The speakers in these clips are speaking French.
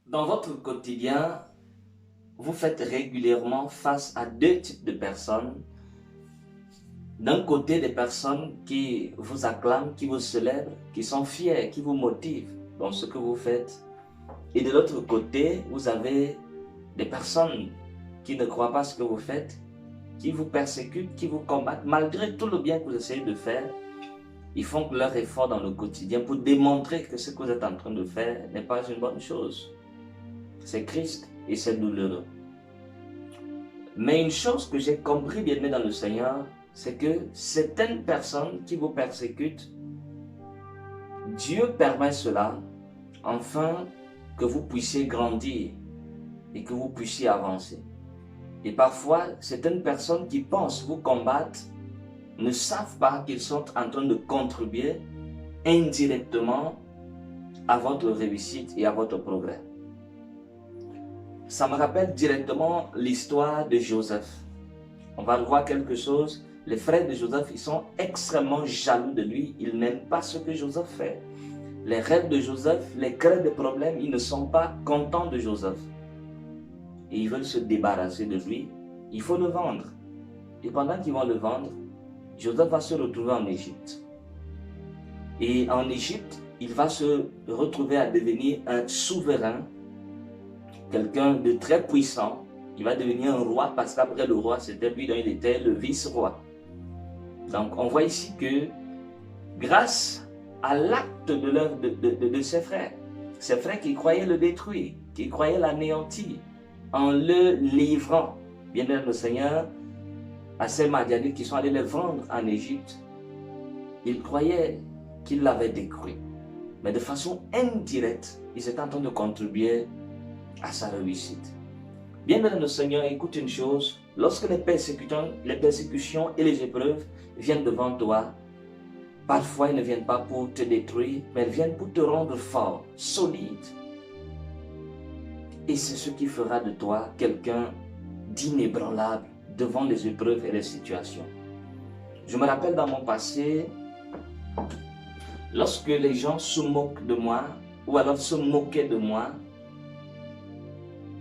Dans votre quotidien, vous faites régulièrement face à deux types de personnes. D'un côté, des personnes qui vous acclament, qui vous célèbrent, qui sont fiers, qui vous motivent dans ce que vous faites. Et de l'autre côté, vous avez des personnes qui ne croient pas ce que vous faites, qui vous persécutent, qui vous combattent, malgré tout le bien que vous essayez de faire. Ils font leur effort dans le quotidien pour démontrer que ce que vous êtes en train de faire n'est pas une bonne chose. C'est triste et c'est douloureux. Mais une chose que j'ai compris, bien-aimé dans le Seigneur, c'est que certaines personnes qui vous persécutent, Dieu permet cela afin que vous puissiez grandir et que vous puissiez avancer. Et parfois, certaines personnes qui pensent vous combattre ne savent pas qu'ils sont en train de contribuer indirectement à votre réussite et à votre progrès. Ça me rappelle directement l'histoire de Joseph. On va voir quelque chose. Les frères de Joseph, ils sont extrêmement jaloux de lui. Ils n'aiment pas ce que Joseph fait. Les rêves de Joseph, les créent des problèmes, ils ne sont pas contents de Joseph. Et ils veulent se débarrasser de lui. Il faut le vendre. Et pendant qu'ils vont le vendre, Joseph va se retrouver en Égypte. Et en Égypte, il va se retrouver à devenir un souverain, quelqu'un de très puissant. Il va devenir un roi parce qu'après le roi, c'était lui dont il était le vice-roi. Donc on voit ici que grâce à l'acte de ses frères qui croyaient le détruire, qui croyaient l'anéantir, en le livrant, bien le Seigneur, à ces Madianites qui sont allés les vendre en Égypte, ils croyaient qu'ils l'avaient détruit. Mais de façon indirecte, ils étaient en train de contribuer à sa réussite. Bien dans le Seigneur, écoute une chose, lorsque les persécutions et les épreuves viennent devant toi, parfois elles ne viennent pas pour te détruire, mais elles viennent pour te rendre fort, solide. Et c'est ce qui fera de toi quelqu'un d'inébranlable devant les épreuves et les situations. Je me rappelle dans mon passé, lorsque les gens se moquent de moi, ou alors se moquaient de moi,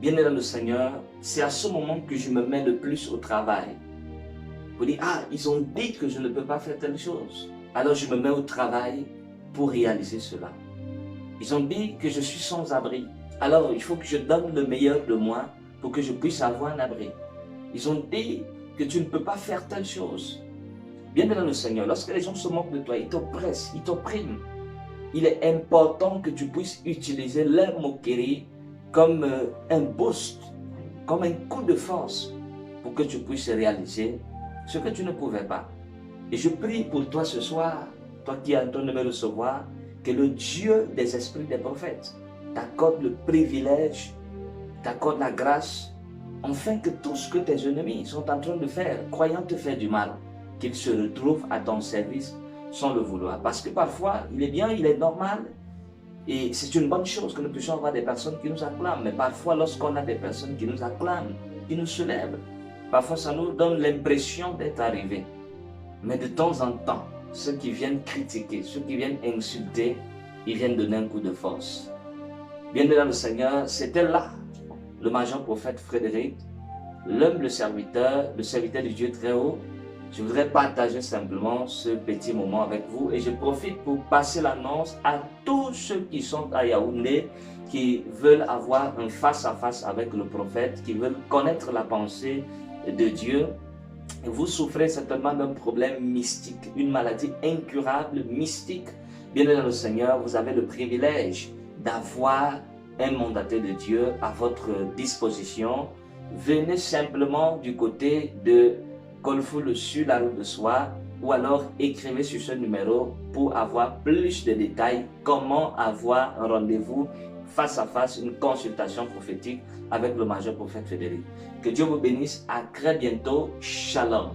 bien dans le Seigneur, c'est à ce moment que je me mets le plus au travail. Vous dites, ah, ils ont dit que je ne peux pas faire telle chose. Alors je me mets au travail pour réaliser cela. Ils ont dit que je suis sans abri. Alors il faut que je donne le meilleur de moi pour que je puisse avoir un abri. Ils ont dit que tu ne peux pas faire telle chose. Bien dans le Seigneur, lorsque les gens se moquent de toi, ils t'oppressent, ils t'oppriment. Il est important que tu puisses utiliser leur moquerie comme un boost, comme un coup de force pour que tu puisses réaliser ce que tu ne pouvais pas. Et je prie pour toi ce soir, toi qui es en train de me recevoir, que le Dieu des esprits des prophètes t'accorde le privilège, t'accorde la grâce, afin que tout ce que tes ennemis sont en train de faire, croyant te faire du mal, qu'ils se retrouvent à ton service sans le vouloir. Parce que parfois, il est bien, il est normal, et c'est une bonne chose que nous puissions avoir des personnes qui nous acclament. Mais parfois, lorsqu'on a des personnes qui nous acclament, qui nous célèbrent, parfois ça nous donne l'impression d'être arrivé. Mais de temps en temps, ceux qui viennent critiquer, ceux qui viennent insulter, ils viennent donner un coup de force. Bien dans le Seigneur, c'était là le major prophète Frédéric, l'humble serviteur, le serviteur du Dieu très haut. Je voudrais partager simplement ce petit moment avec vous et je profite pour passer l'annonce à tous ceux qui sont à Yaoundé, qui veulent avoir un face-à-face avec le prophète, qui veulent connaître la pensée de Dieu. Vous souffrez certainement d'un problème mystique, une maladie incurable, mystique. Bien dans le Seigneur, vous avez le privilège d'avoir un mandataire de Dieu à votre disposition. Venez simplement du côté de Golfoul sur la route de Soie ou alors écrivez sur ce numéro pour avoir plus de détails, comment avoir un rendez-vous face à face, une consultation prophétique avec le major prophète Frédéric. Que Dieu vous bénisse, à très bientôt, shalom.